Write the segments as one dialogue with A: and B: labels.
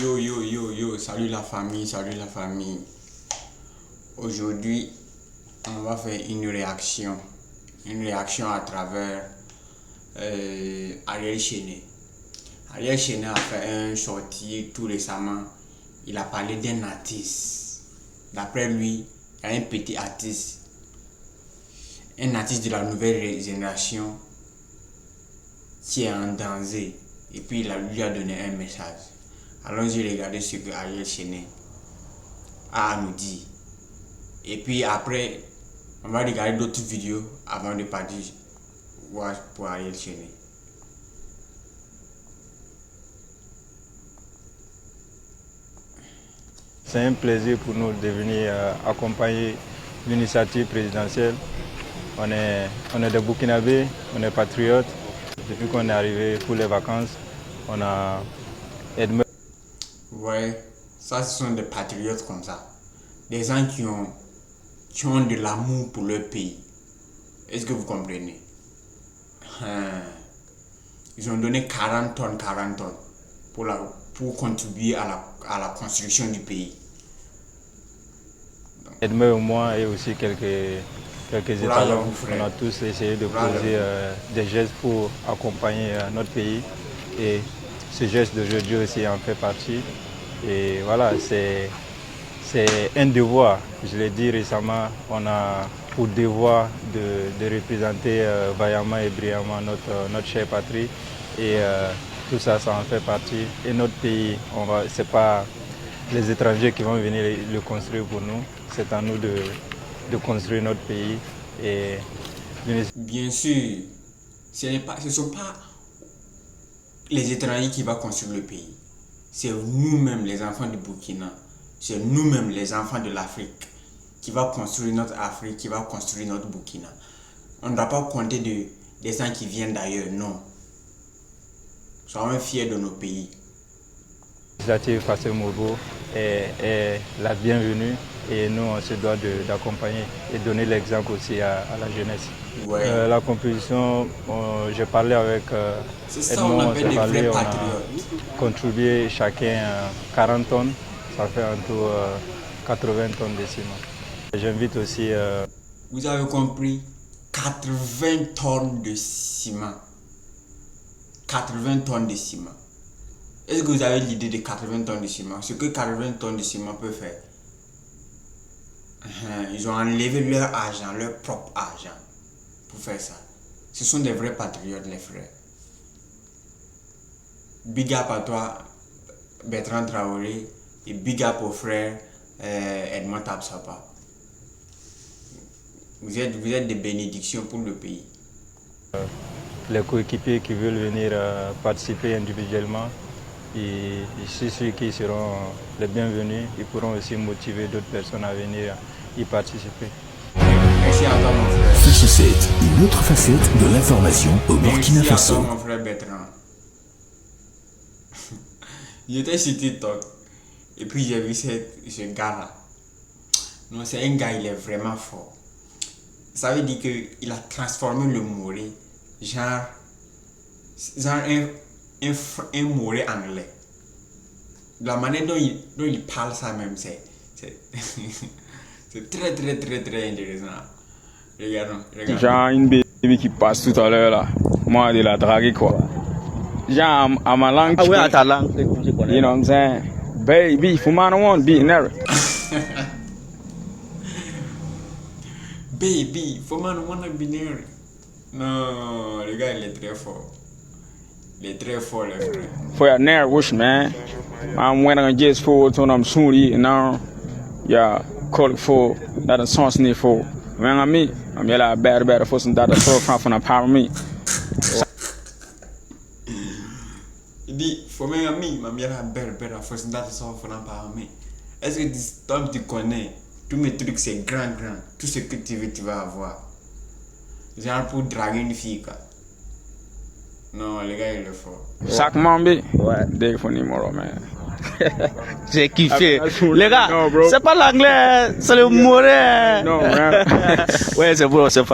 A: Yo, salut la famille, Aujourd'hui, on va faire une réaction à travers Ariel Chené. Ariel Chené a fait un sortie tout récemment. Il a parlé d'un artiste. D'après lui, il y a un petit artiste, un artiste de la nouvelle génération qui est en danger. Et puis il lui a donné un message. Allons-y regarder ce que Ariel Chené a à nous dire. Et puis après, on va regarder d'autres vidéos avant de partir voir pour Ariel Chené.
B: C'est un plaisir pour nous de venir accompagner l'initiative présidentielle. On est des Burkinabés, on est patriotes. Depuis qu'on est arrivé pour les vacances, on a Edmé.
A: Ouais, ça ce sont des patriotes comme ça. Des gens qui ont de l'amour pour leur pays. Est-ce que vous comprenez? Ils ont donné 40 tonnes pour contribuer à la construction du pays.
B: Edmé et moi et aussi quelques étalons, on a tous essayé de poser des gestes pour accompagner notre pays. Et ce geste d'aujourd'hui aussi en fait partie. Et voilà, c'est un devoir. Je l'ai dit récemment, on a pour devoir de représenter vaillamment et brillamment notre chère patrie. Et tout ça, ça en fait partie. Et notre pays, c'est pas les étrangers qui vont venir le construire pour nous. C'est à nous de construire notre pays. Et
A: bien sûr, ce ne sont pas les étrangers qui vont construire le pays. C'est nous-mêmes, les enfants du Burkina. C'est nous-mêmes, les enfants de l'Afrique, qui va construire notre Afrique, qui va construire notre Burkina. On ne doit pas compter des gens qui viennent d'ailleurs, non. Soyons fiers de nos pays.
B: L'initiative Fassé Mobo est la bienvenue et nous on se doit d'accompagner et donner l'exemple aussi à la jeunesse.
A: Ouais.
B: La composition, j'ai parlé avec
A: Edmond, on a
B: contribué chacun 40 tonnes, ça fait en tout 80 tonnes de ciment. J'invite aussi...
A: Vous avez compris, 80 tonnes de ciment. 80 tonnes de ciment. Est-ce que vous avez l'idée de 80 tonnes de ciment? Ce que 80 tonnes de ciment peut faire. Ils ont enlevé leur argent, leur propre argent, pour faire ça. Ce sont des vrais patriotes, les frères. Big up à toi, Bertrand Traoré, et big up au frère Edmond Tapsapa. Vous êtes des bénédictions pour le pays.
B: Les coéquipiers qui veulent venir participer individuellement, et ceux qui seront les bienvenus, ils pourront aussi motiver d'autres personnes à venir y participer.
A: Merci à toi mon frère.
C: Faso 7, une autre facette de l'information au Burkina Faso.
A: Merci à toi mon frère Bertrand. J'étais sur TikTok et puis j'ai vu ce gars-là. Non, c'est un gars, il est vraiment fort. Ça veut dire qu'il a transformé le moré, genre un moré anglais. La manière dont il parle ça même, c'est très intéressant. Regardons.
D: Genre une baby qui passe tout à l'heure là, moi de la draguer quoi. Genre à ma langue.
E: Ah ouais, à ta langue.
D: You know what I'm saying? Baby, for man I want to be in there.
A: Baby, for man I want to be near. Non, le gars il est très fort. Il est très fort, le frère.
D: For your near wish, man. I'm waiting on just for to them soon eating now. Yeah, call it for that a song sniff for. When I'm me, I'm yelling better for some that a throw from the power me.
A: Il dit, faut même ami, ma mère a better for some that a throw from the power me. Est-ce que toi tu connais? Tous mes trucs c'est grand. Tout ce que tu veux, tu vas avoir. Genre pour draguer une fille quoi. Non, le gars il est fort.
D: Sac Mambi.
E: Ouais.
D: Big for Nimoro, man.
E: J'ai kiffé. Les gars,
D: No, bro.
E: c'est pas l'anglais, c'est le moré.
D: No, man.
E: Ouais, c'est bon, c'est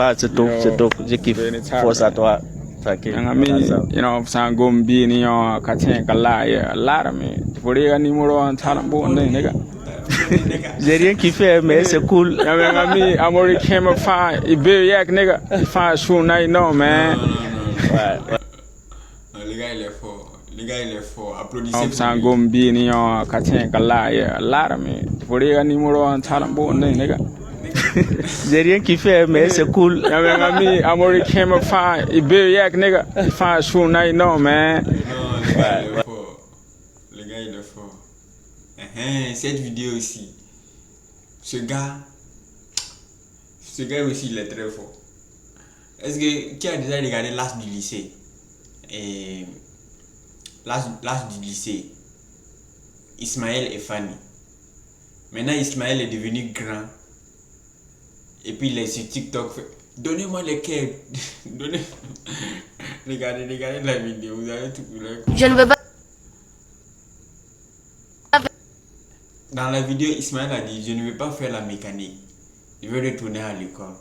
E: top. J'ai kiffé. Force à toi.
D: And I mean, you know, I'm saying, go and be in your Katin Kalaya, a lot of me. faut les numéro en talent bon, nigga.
E: J'ai rien kiffé, mais c'est cool.
D: Y'a ami, américain, me fan, il veut yak, nigga. Fan, show, non, man.
A: Le gars, il est fort. Le gars, il est fort. Applaudissez.
D: Comme ça, Gombi, ni en Katien, Kala, Lara, mais faut les numéro en talent bon, nigga.
E: J'ai rien kiffé, mais c'est cool.
D: Y'a ami, américain, me fan, il veut yak, nigga. Fan, show, non, man.
A: Non, le gars, il est fort. Le gars, il est fort. Cette vidéo aussi. Ce gars aussi, il est très fort. Est-ce que qui a déjà regardé l'âge du lycée? Et l'âge du lycée, Ismaël et Fanny. Maintenant, Ismaël est devenu grand. Et puis, il est sur TikTok. Donnez-moi les cœurs. Donnez. regardez la vidéo. Vous avez tout.
F: Je ne veux pas.
A: Dans la vidéo, Ismaël a dit: je ne veux pas faire la mécanique. Je veux retourner à l'école.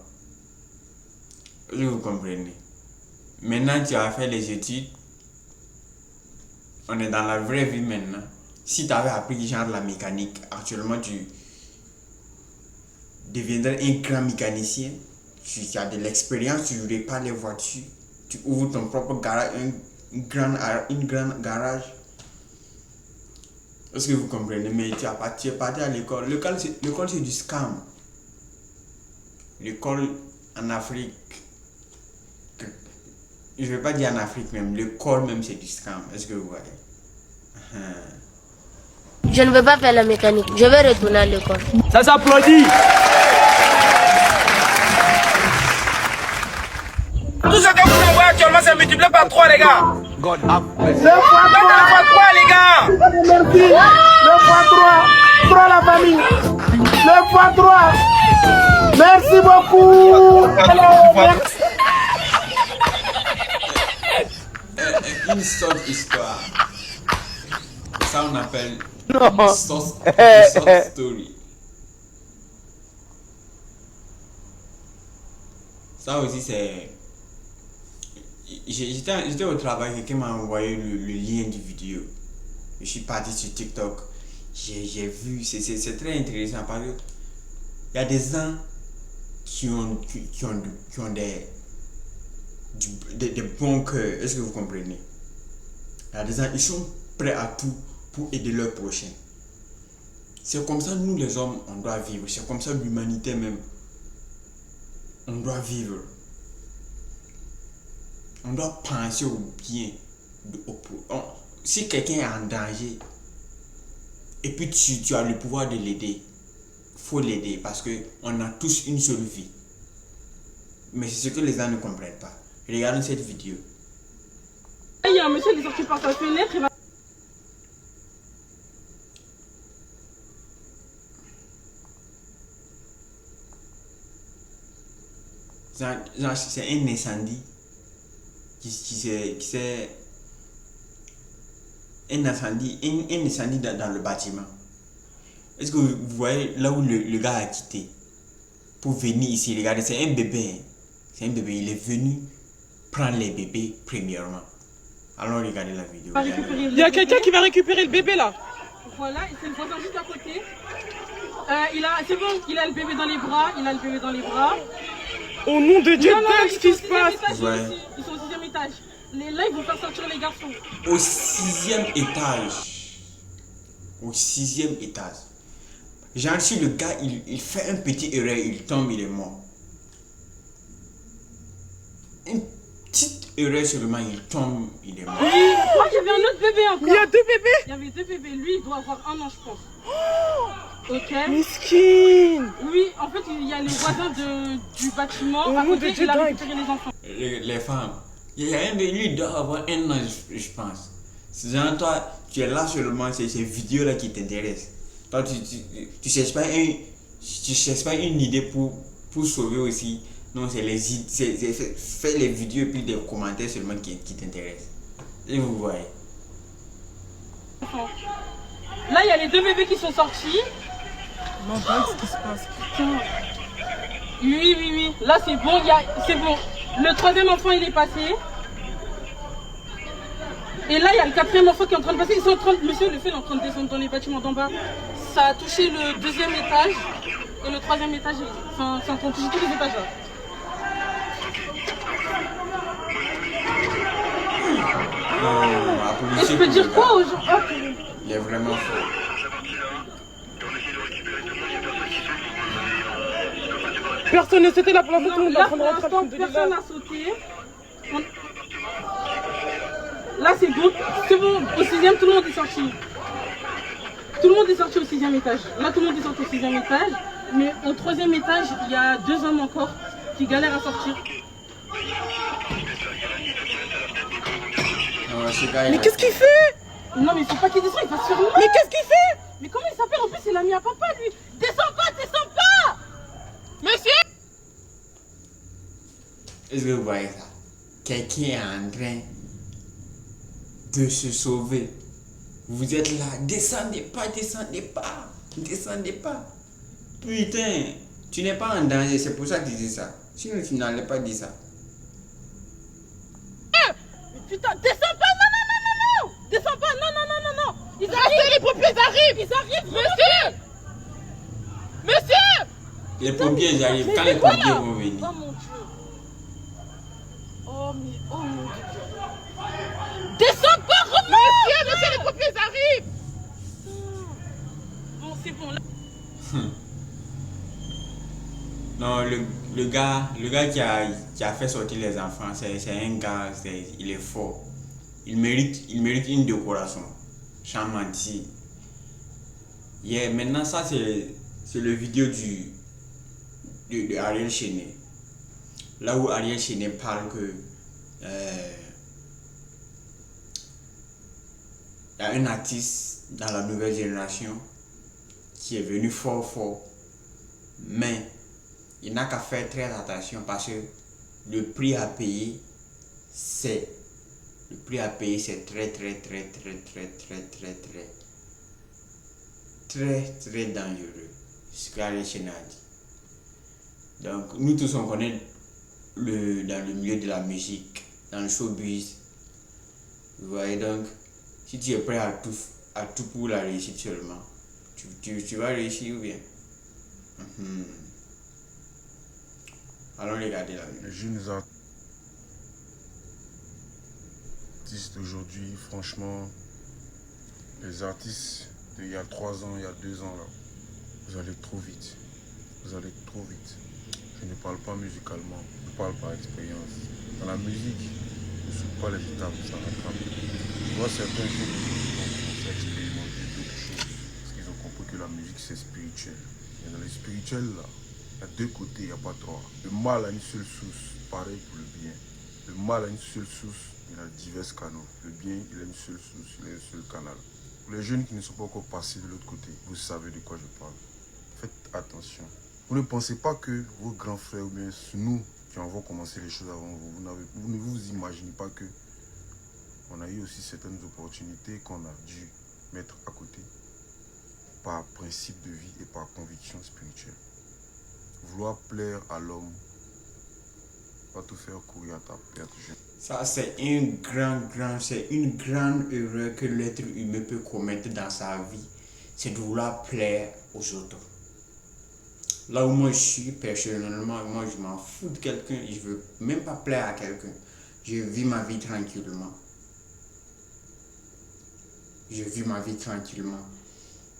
A: Est-ce que vous comprenez? Maintenant, tu as fait les études. On est dans la vraie vie maintenant. Si tu avais appris genre la mécanique, actuellement tu deviendrais un grand mécanicien. Tu as de l'expérience, tu répares les voitures. Tu ouvres ton propre garage, une grande garage. Est-ce que vous comprenez? Mais tu es parti à l'école. L'école c'est du scam. L'école en Afrique, je ne vais pas dire en Afrique même, l'école même c'est du scam. Est-ce que vous voyez?
F: Je ne veux pas faire la mécanique. Je vais retourner à l'école.
E: Ça s'applaudit.
G: Tout ce que vous envoyez actuellement, c'est multiplié par 3, les gars.
E: God have mercy.
G: 2 fois 3, les gars.
H: Merci. 2 fois 3. 3 la famille. 2 fois 3. Merci beaucoup.
A: Une sorte histoire. Ça on appelle
H: Non.
A: une sorte story. Ça aussi c'est... J'étais au travail, quelqu'un m'a envoyé le lien du vidéo. Je suis parti sur TikTok. J'ai vu, c'est très intéressant parce que il y a des gens qui ont des bons cœurs. Est-ce que vous comprenez? Il y a des gens, ils sont prêts à tout pour aider leur prochain. C'est comme ça nous les hommes on doit vivre. C'est comme ça l'humanité même. On doit vivre. On doit penser au bien. Si quelqu'un est en danger et puis tu as le pouvoir de l'aider, faut l'aider parce que on a tous une seule vie. Mais c'est ce que les gens ne comprennent pas. Regardez cette vidéo.
I: Il y a un monsieur qui est sorti par sa fenêtre, il va...
A: C'est un incendie qui un incendie dans le bâtiment. Est-ce que vous voyez là où le gars a quitté pour venir ici? Regardez, c'est un bébé. C'est un bébé. Il est venu prendre les bébés premièrement. Allons regarder la vidéo.
I: Il y a quelqu'un qui va récupérer le bébé là. Voilà, c'est le voisin juste à côté. C'est bon, il a le bébé dans les bras. Au nom de Dieu, qu'est-ce qui se passe? Ils sont au 6e étage. Là, ils vont faire sortir les garçons.
A: Au 6e étage. Au 6e étage. Genre, si le gars, il fait un petit erreur, il tombe, il est mort. Une petite erreur seulement, il tombe, il est mort.
I: Oui, moi, il y avait un autre bébé encore.
H: Il y a 2 bébés.
I: Il y avait 2 bébés. Lui, il doit avoir 1 an, je pense. Ok.
H: Miskin.
I: Oui, en fait, il y a les voisins du bâtiment. À côté, il a récupéré les enfants.
A: Les femmes. Il y a un de lui, il doit avoir 1 an, je pense. C'est genre, toi, tu es là seulement, c'est ces vidéos-là qui t'intéressent. Toi, tu cherches pas une idée pour sauver aussi. Non, c'est fais les vidéos et puis des commentaires seulement qui t'intéressent. Et vous voyez.
I: Là, il y a les 2 bébés qui sont sortis.
H: Qu'est-ce qui se passe? Putain.
I: Oui. Là, c'est bon, c'est bon. Le 3e enfant, il est passé. Et là, il y a le 4e enfant qui est en train de passer. Ils sont en train de... Monsieur, le fait est en train de descendre dans les bâtiments d'en bas. Ça a touché le 2e étage et le 3e étage. Enfin, ça a touché tous les étages là.
A: Non,
I: et je peux dire quoi aux gens? Oh,
A: il est vraiment fort.
I: Personne n'a sauté là pour l'instant, tout le monde est en train de rentrer. Personne n'a sauté. Là c'est bon, au 6e tout le monde est sorti. Tout le monde est sorti au 6e étage. Là tout le monde est sorti au 6e étage. Mais au 3e étage, il y a 2 hommes encore qui galèrent à sortir. Mais qu'est-ce qu'il fait? Non mais il faut pas qu'il descende, il va se faire mal. Mais qu'est-ce qu'il fait? Mais comment il s'appelle? En plus il a mis à papa lui. Descends pas! Monsieur!
A: Est-ce que vous voyez ça? Quelqu'un est en train de se sauver. Vous êtes là, descendez pas. Putain, tu n'es pas en danger, c'est pour ça que tu dis ça. Sinon tu n'allais pas dire ça.
I: Mais putain, descends pas, non! Descends pas, non! Ils arrivent, les pompiers arrivent! Monsieur!
A: Les pompiers arrivent, quand les pompiers vont venir.
I: Oh mon Dieu! Oh mon Dieu! Descends pas, remonte! Monsieur, les pompiers arrivent! Bon, c'est bon, là.
A: Non, le gars qui a fait sortir les enfants, c'est un gars, il est fort. Il mérite une décoration. Sans mentir. Yeah, maintenant, ça, c'est le vidéo de Ariel Chenet. Là où Ariel Chenet parle que il y a un artiste dans la nouvelle génération qui est venu fort, mais il n'a qu'à faire très attention parce que le prix à payer c'est très dangereux, ce qu'Ariel Chenet a dit. Donc nous tous on connaît dans le milieu de la musique, dans le showbiz. Vous voyez, donc si tu es prêt à tout pour la réussite seulement, tu vas réussir ou bien. Allons regarder la vidéo.
J: Les jeunes artistes d'aujourd'hui, franchement, les artistes d'il y a 3 ans, il y a 2 ans, là, vous allez trop vite. Je ne parle pas musicalement, je parle par expérience. Dans la musique, ne saute pas les étapes, ça rattrape. Je vois certains jeunes qui ont commencé à expérimenter d'autres choses parce qu'ils ont compris que la musique c'est spirituel. Mais dans les spirituels, là, il y a 2 côtés, il n'y a pas 3. Le mal a une seule source, pareil pour le bien. Le mal a une seule source, il a divers canaux. Le bien, il a une seule source, il a un seul canal. Pour les jeunes qui ne sont pas encore passés de l'autre côté, vous savez de quoi je parle. Faites attention. Vous ne pensez pas que vos grands frères ou bien nous qui avons commencé les choses avant vous ne vous imaginez pas que on a eu aussi certaines opportunités qu'on a dû mettre à côté par principe de vie et par conviction spirituelle. Vouloir plaire à l'homme va te faire courir à ta perte.
A: Ça, c'est une grande erreur que l'être humain peut commettre dans sa vie. C'est de vouloir plaire aux autres. Là où moi je suis, personnellement, moi je m'en fous de quelqu'un. Je veux même pas plaire à quelqu'un. Je vis ma vie tranquillement.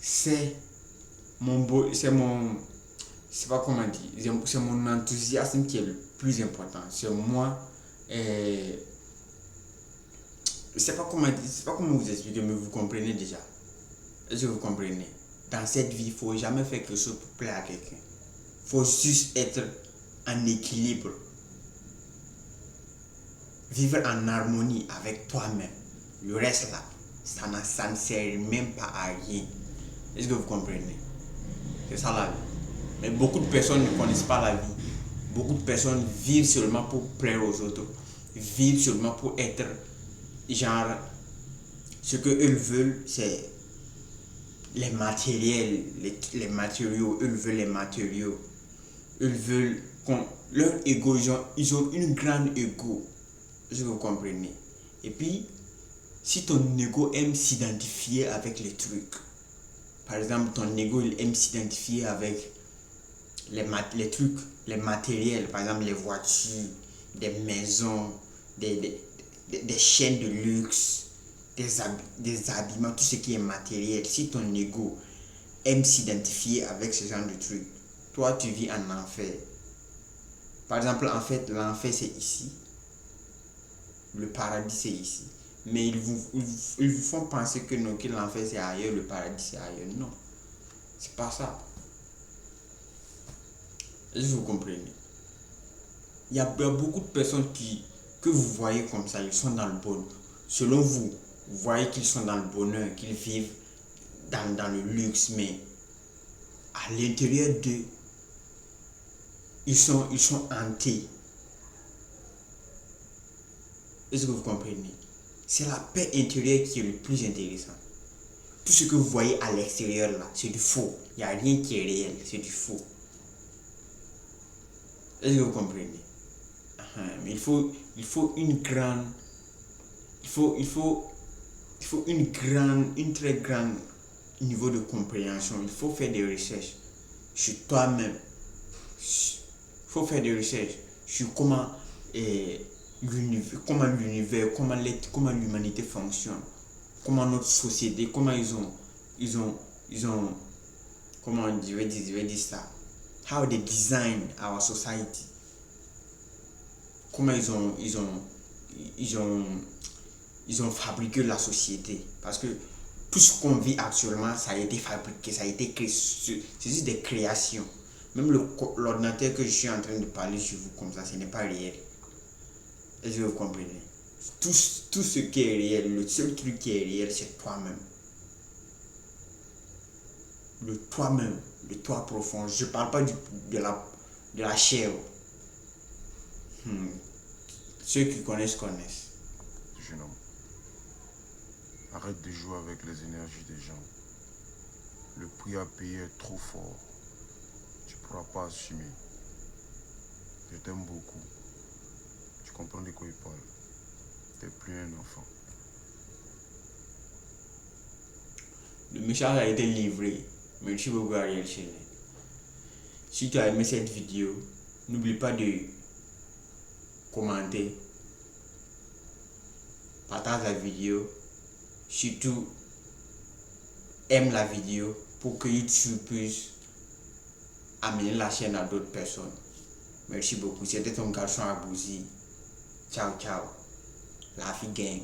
A: C'est mon enthousiasme qui est le plus important. C'est moi. C'est pas comment vous expliquer, mais vous comprenez déjà. Est-ce que vous comprenez? Dans cette vie, il ne faut jamais faire quelque chose pour plaire à quelqu'un. Il faut juste être en équilibre. Vivre en harmonie avec toi-même. Le reste là, ça ne sert même pas à rien. Est-ce que vous comprenez? C'est ça la vie. Mais beaucoup de personnes ne connaissent pas la vie. Beaucoup de personnes vivent seulement pour plaire aux autres. Vivent seulement pour être genre... Ce qu'eux veulent, c'est les matériels, les matériaux. Eux veulent les matériaux. Eux veulent... Leur ego, ils ont une grande ego. Est-ce que vous comprenez? Et puis, Si ton ego aime s'identifier avec les trucs, par exemple, ton ego il aime s'identifier avec les trucs, les matériels, par exemple les voitures, des maisons, des chaînes de luxe, des habillements, tout ce qui est matériel. Si ton ego aime s'identifier avec ce genre de trucs, toi tu vis en enfer. Par exemple, en fait, l'enfer c'est ici, le paradis c'est ici. Mais ils vous font penser que non, que l'enfer c'est ailleurs, le paradis c'est ailleurs. Non, c'est pas ça. Est-ce que vous comprenez? Il y a beaucoup de personnes que vous voyez comme ça, ils sont dans le bonheur. Selon vous, vous voyez qu'ils sont dans le bonheur, qu'ils vivent dans le luxe, mais à l'intérieur d'eux, ils sont hantés. Est-ce que vous comprenez? C'est la paix intérieure qui est le plus intéressant. Tout ce que vous voyez à l'extérieur là, c'est du faux. Il n'y a rien qui est réel, c'est du faux. Est-ce que vous comprenez? Mais il faut une très grande niveau de compréhension. Il faut faire des recherches sur toi-même. Il faut faire des recherches sur comment l'univers, comment l'humanité fonctionne, comment notre société, comment ils ont comment je vais dire ça, how they design our society, comment ils ont fabriqué la société, parce que tout ce qu'on vit actuellement, ça a été fabriqué, ça a été créé, c'est juste des créations. Même l'ordinateur que je suis en train de parler sur vous comme ça, ce n'est pas réel. Est-ce que vous comprenez? Tout ce qui est réel, le seul truc qui est réel, c'est toi-même. Le toi-même, le toi profond. Je ne parle pas de la chair. Ceux qui connaissent, connaissent.
J: Jeune homme, arrête de jouer avec les énergies des gens. Le prix à payer est trop fort. Tu ne pourras pas assumer. Je t'aime beaucoup. Tu comprends de quoi il parle. Tu n'es plus un enfant.
A: Le message a été livré. Merci beaucoup Ariel Chenet. Si tu as aimé cette vidéo, n'oublie pas de commenter, partage la vidéo, surtout aime la vidéo pour que YouTube puisse amener la chaîne à d'autres personnes. Merci beaucoup. C'était ton garçon Abouzi. Ciao, ciao. La vie gang.